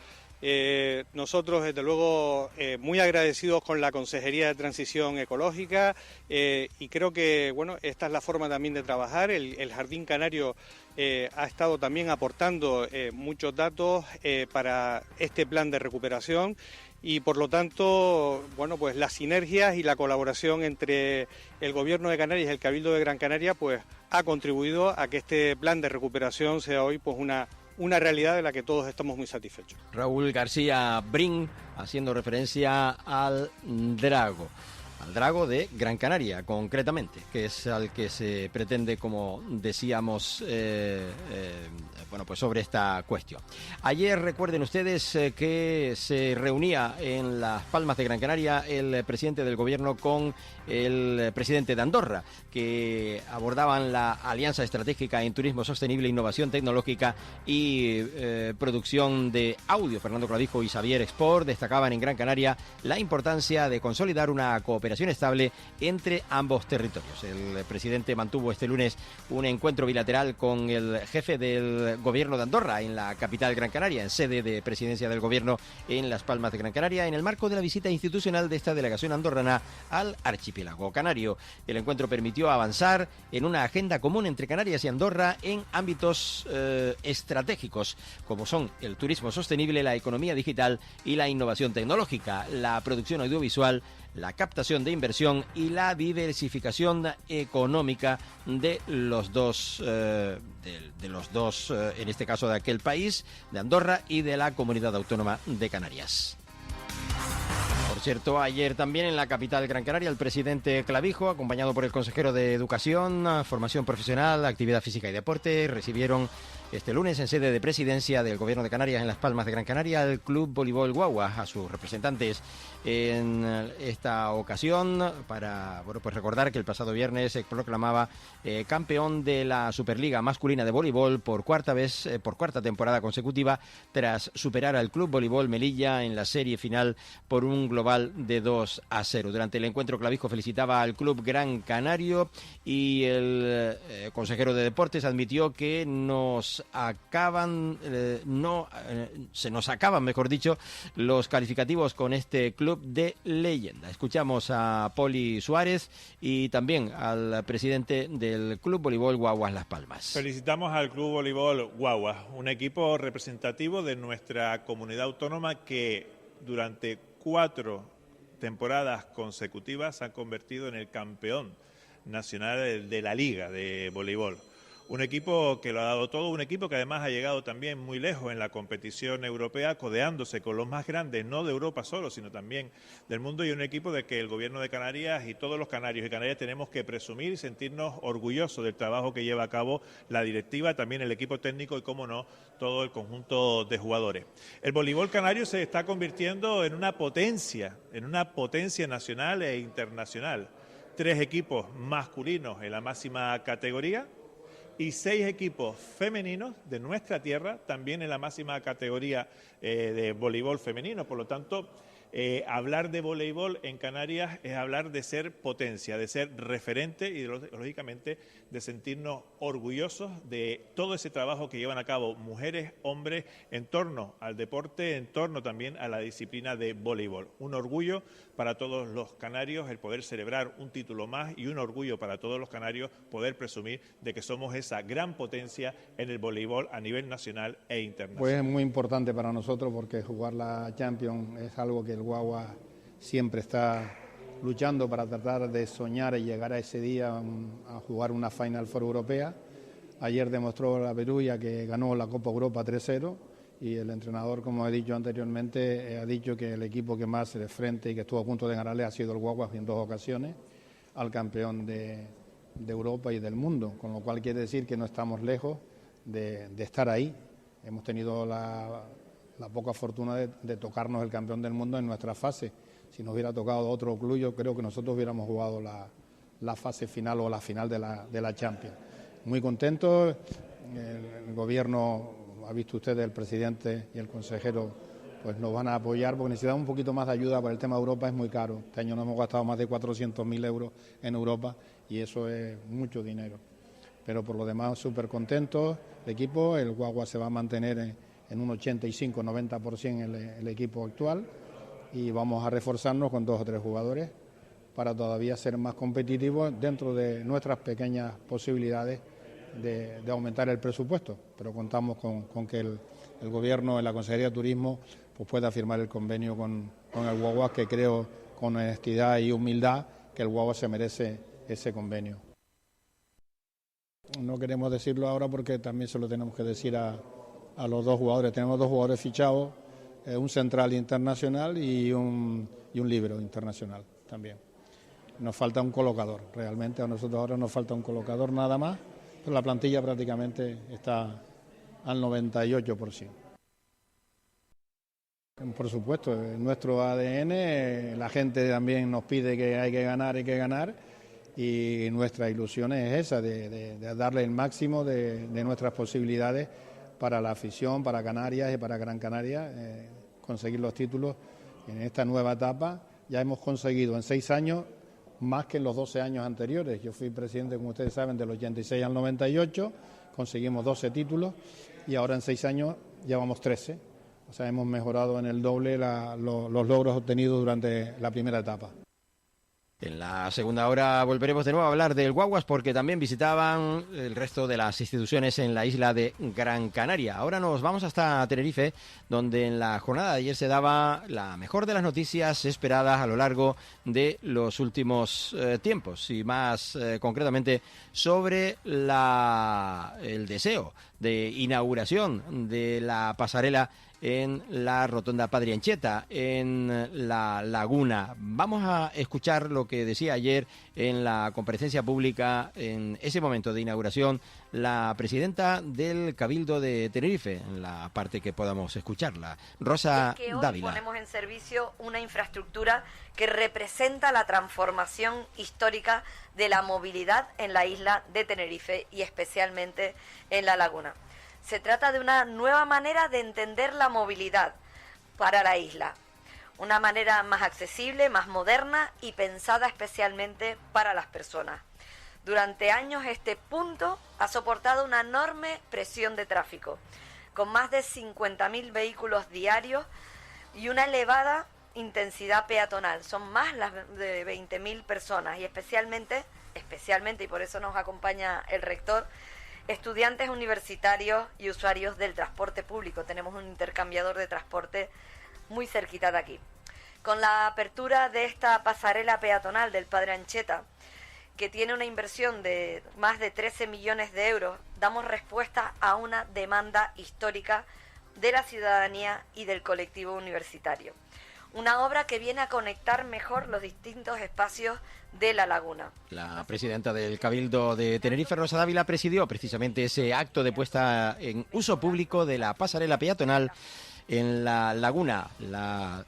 Nosotros, desde luego, muy agradecidos con la Consejería de Transición Ecológica y creo que, bueno, esta es la forma también de trabajar. El Jardín Canario ha estado también aportando muchos datos para este plan de recuperación y, por lo tanto, bueno, pues las sinergias y la colaboración entre el Gobierno de Canarias y el Cabildo de Gran Canaria, pues ha contribuido a que este plan de recuperación sea hoy, pues, una realidad de la que todos estamos muy satisfechos. Raúl García Brin, haciendo referencia al drago de Gran Canaria, concretamente, que es al que se pretende, como decíamos, bueno, pues sobre esta cuestión. Ayer, recuerden ustedes que se reunía en Las Palmas de Gran Canaria el presidente del gobierno con el presidente de Andorra, que abordaban la alianza estratégica en turismo sostenible, innovación tecnológica y producción de audio. Fernando Clavijo y Xavier Export destacaban en Gran Canaria la importancia de consolidar una cooperación estable entre ambos territorios. El presidente mantuvo este lunes un encuentro bilateral con el jefe del gobierno de Andorra en la capital Gran Canaria, en sede de presidencia del gobierno en Las Palmas de Gran Canaria, en el marco de la visita institucional de esta delegación andorrana al archipiélago canario. El encuentro permitió avanzar en una agenda común entre Canarias y Andorra en ámbitos estratégicos, como son el turismo sostenible, la economía digital y la innovación tecnológica, la producción audiovisual, la captación de inversión y la diversificación económica de los dos, en este caso de aquel país, de Andorra y de la Comunidad Autónoma de Canarias. Por cierto, ayer también en la capital Gran Canaria, el presidente Clavijo, acompañado por el consejero de Educación, Formación Profesional, Actividad Física y Deporte, recibieron este lunes en sede de presidencia del Gobierno de Canarias en Las Palmas de Gran Canaria al Club Voleibol Guagua, a sus representantes en esta ocasión, para pues recordar que el pasado viernes se proclamaba campeón de la Superliga Masculina de Voleibol por cuarta temporada consecutiva, tras superar al Club Voleibol Melilla en la serie final por un global de 2-0. Durante el encuentro, Clavijo felicitaba al Club Gran Canario y el consejero de Deportes admitió que se nos acaban, mejor dicho, los calificativos con este club de leyenda. Escuchamos a Poli Suárez y también al presidente del Club Voleibol Guaguas Las Palmas. Felicitamos al Club Voleibol Guaguas, un equipo representativo de nuestra comunidad autónoma que durante 4 temporadas consecutivas se ha convertido en el campeón nacional de la Liga de Voleibol. Un equipo que lo ha dado todo, un equipo que además ha llegado también muy lejos en la competición europea, codeándose con los más grandes, no de Europa solo, sino también del mundo, y un equipo de que el Gobierno de Canarias y todos los canarios y canarias tenemos que presumir y sentirnos orgullosos del trabajo que lleva a cabo la directiva, también el equipo técnico y, cómo no, todo el conjunto de jugadores. El voleibol canario se está convirtiendo en una potencia nacional e internacional. 3 equipos masculinos en la máxima categoría y 6 equipos femeninos de nuestra tierra también en la máxima categoría de voleibol femenino. Por lo tanto, Hablar de voleibol en Canarias es hablar de ser potencia, de ser referente y, lógicamente, de sentirnos orgullosos de todo ese trabajo que llevan a cabo mujeres, hombres, en torno al deporte, en torno también a la disciplina de voleibol. Un orgullo para todos los canarios el poder celebrar un título más y un orgullo para todos los canarios poder presumir de que somos esa gran potencia en el voleibol a nivel nacional e internacional. Pues es muy importante para nosotros porque jugar la Champions es algo que el Guagua siempre está luchando para tratar de soñar y llegar a ese día a jugar una Final Four europea. Ayer demostró la Perugia que ganó la Copa Europa 3-0 y el entrenador, como he dicho anteriormente, ha dicho que el equipo que más de frente y que estuvo a punto de ganarle ha sido el Guagua en 2 ocasiones al campeón de Europa y del mundo, con lo cual quiere decir que no estamos lejos de estar ahí. Hemos tenido la poca fortuna de tocarnos el campeón del mundo en nuestra fase. Si nos hubiera tocado otro club, yo creo que nosotros hubiéramos jugado la fase final o la final de la Champions. Muy contentos, el gobierno, ha visto usted, el presidente y el consejero, pues nos van a apoyar porque necesitamos un poquito más de ayuda porque el tema de Europa es muy caro. Este año nos hemos gastado más de 400.000 euros en Europa y eso es mucho dinero. Pero por lo demás, súper contentos el equipo, el Guagua se va a mantener en un 85-90% el equipo actual y vamos a reforzarnos con 2 o 3 jugadores para todavía ser más competitivos dentro de nuestras pequeñas posibilidades de aumentar el presupuesto, pero contamos con que el Gobierno, en la Consejería de Turismo, pues pueda firmar el convenio con el Guagua, que creo con honestidad y humildad que el Guagua se merece ese convenio. No queremos decirlo ahora porque también se lo tenemos que decir a los 2 jugadores. Tenemos 2 jugadores fichados, un central internacional y un líbero internacional también. Nos falta un colocador, realmente a nosotros ahora nos falta un colocador nada más, pero la plantilla prácticamente está al 98%. Por supuesto, en nuestro ADN la gente también nos pide que hay que ganar y nuestra ilusión es esa, de darle el máximo de nuestras posibilidades para la afición, para Canarias y para Gran Canaria, conseguir los títulos en esta nueva etapa. Ya hemos conseguido en 6 años más que en los 12 años anteriores. Yo fui presidente, como ustedes saben, del 86 al 98, conseguimos 12 títulos y ahora en 6 años llevamos 13. O sea, hemos mejorado en el doble los logros obtenidos durante la primera etapa. En la segunda hora volveremos de nuevo a hablar del Guaguas porque también visitaban el resto de las instituciones en la isla de Gran Canaria. Ahora nos vamos hasta Tenerife, donde en la jornada de ayer se daba la mejor de las noticias esperadas a lo largo de los últimos tiempos y más concretamente sobre el deseo de inauguración de la pasarela en la Rotonda Padre Ancheta, en la Laguna. Vamos a escuchar lo que decía ayer en la comparecencia pública, en ese momento de inauguración, la presidenta del Cabildo de Tenerife, en la parte que podamos escucharla, Rosa que hoy Dávila. Ponemos en servicio una infraestructura que representa la transformación histórica de la movilidad en la isla de Tenerife y especialmente en la Laguna. Se trata de una nueva manera de entender la movilidad para la isla, una manera más accesible, más moderna y pensada especialmente para las personas. Durante años este punto ha soportado una enorme presión de tráfico, con más de 50.000 vehículos diarios y una elevada intensidad peatonal. Son más las de 20.000 personas y especialmente, y por eso nos acompaña el rector, estudiantes universitarios y usuarios del transporte público. Tenemos un intercambiador de transporte muy cerquita de aquí. Con la apertura de esta pasarela peatonal del Padre Ancheta, que tiene una inversión de más de 13 millones de euros, damos respuesta a una demanda histórica de la ciudadanía y del colectivo universitario. Una obra que viene a conectar mejor los distintos espacios de la laguna. La presidenta del Cabildo de Tenerife, Rosa Dávila, presidió precisamente ese acto de puesta en uso público de la pasarela peatonal en la laguna, la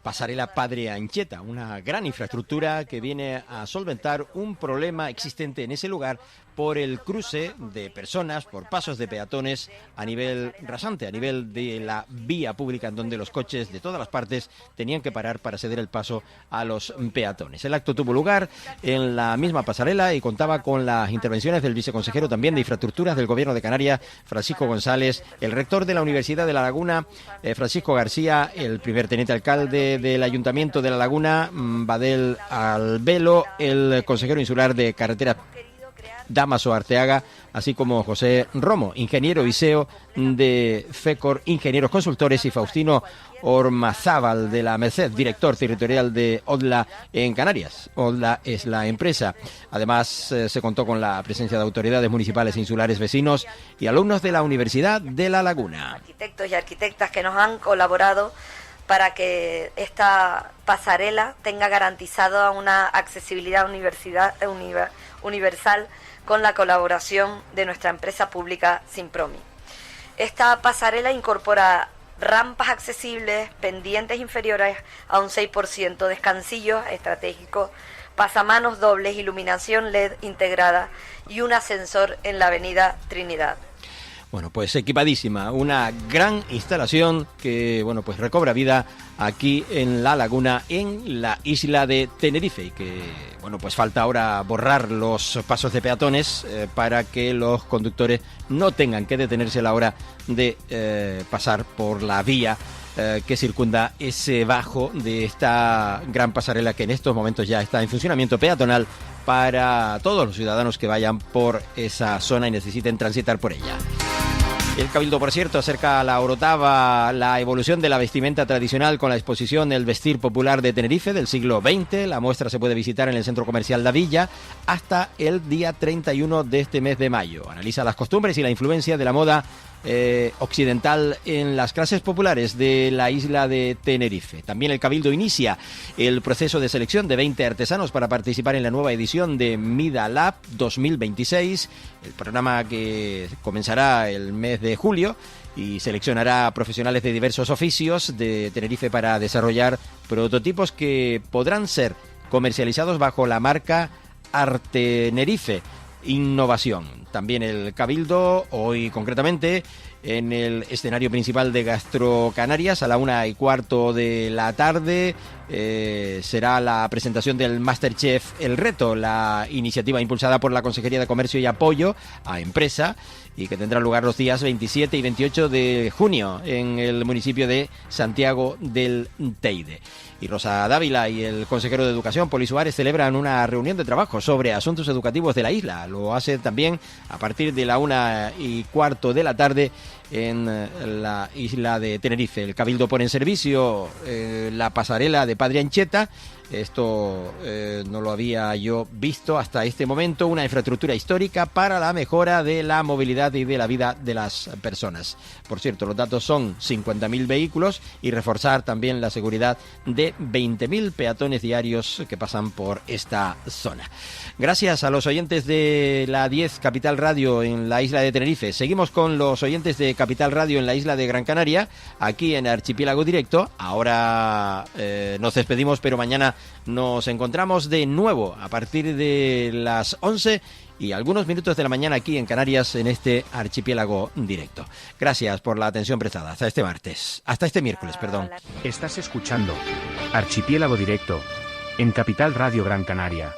pasarela Padre Ancheta, una gran infraestructura que viene a solventar un problema existente en ese lugar por el cruce de personas, por pasos de peatones a nivel rasante, a nivel de la vía pública, en donde los coches de todas las partes tenían que parar para ceder el paso a los peatones. El acto tuvo lugar en la misma pasarela y contaba con las intervenciones del viceconsejero también de Infraestructuras del Gobierno de Canarias, Francisco González, el rector de la Universidad de La Laguna, Francisco García, el primer teniente alcalde del Ayuntamiento de La Laguna, Badel Albelo, el consejero insular de Carreteras Damaso Arteaga, así como José Romo, ingeniero ISEO de FECOR Ingenieros Consultores, y Faustino Ormazábal de la Merced, director territorial de ODLA en Canarias. ODLA es la empresa. Además, se contó con la presencia de autoridades municipales e insulares, vecinos y alumnos de la Universidad de La Laguna. Arquitectos y arquitectas que nos han colaborado para que esta pasarela tenga garantizada una accesibilidad universal con la colaboración de nuestra empresa pública Simpromi. Esta pasarela incorpora rampas accesibles, pendientes inferiores a un 6%, descansillos estratégicos, pasamanos dobles, iluminación LED integrada y un ascensor en la avenida Trinidad. Bueno, pues equipadísima, una gran instalación que, bueno, pues recobra vida aquí en La Laguna, en la isla de Tenerife, y que, bueno, pues falta ahora borrar los pasos de peatones para que los conductores no tengan que detenerse a la hora de pasar por la vía que circunda ese bajo de esta gran pasarela que en estos momentos ya está en funcionamiento peatonal para todos los ciudadanos que vayan por esa zona y necesiten transitar por ella. El Cabildo, por cierto, acerca a la Orotava la evolución de la vestimenta tradicional con la exposición El Vestir Popular de Tenerife del siglo XX. La muestra se puede visitar en el Centro Comercial La Villa hasta el día 31 de este mes de mayo. Analiza las costumbres y la influencia de la moda occidental en las clases populares de la isla de Tenerife. También el Cabildo inicia el proceso de selección de 20 artesanos para participar en la nueva edición de Mida Lab 2026, el programa que comenzará el mes de julio y seleccionará profesionales de diversos oficios de Tenerife para desarrollar prototipos que podrán ser comercializados bajo la marca Artenerife Innovación. También el Cabildo, hoy concretamente, en el escenario principal de Gastro Canarias, a la 1:15 de la tarde, será la presentación del Masterchef El Reto, la iniciativa impulsada por la Consejería de Comercio y Apoyo a Empresa, y que tendrá lugar los días 27 y 28 de junio en el municipio de Santiago del Teide. Y Rosa Dávila y el consejero de Educación, Poli Suárez, celebran una reunión de trabajo sobre asuntos educativos de la isla. Lo hace también a partir de la 1:15 de la tarde en la isla de Tenerife. El Cabildo pone en servicio la pasarela de Padre Ancheta. Esto no lo había yo visto hasta este momento, una infraestructura histórica para la mejora de la movilidad y de la vida de las personas. Por cierto, los datos son 50.000 vehículos y reforzar también la seguridad de 20.000 peatones diarios que pasan por esta zona. Gracias a los oyentes de la 10 Capital Radio en la isla de Tenerife. Seguimos con los oyentes de Capital Radio en la isla de Gran Canaria, aquí en Archipiélago Directo. Ahora nos despedimos, pero mañana nos encontramos de nuevo a partir de las 11 y algunos minutos de la mañana aquí en Canarias, en este Archipiélago Directo. Gracias por la atención prestada. Hasta este miércoles, perdón. Estás escuchando Archipiélago Directo en Capital Radio Gran Canaria.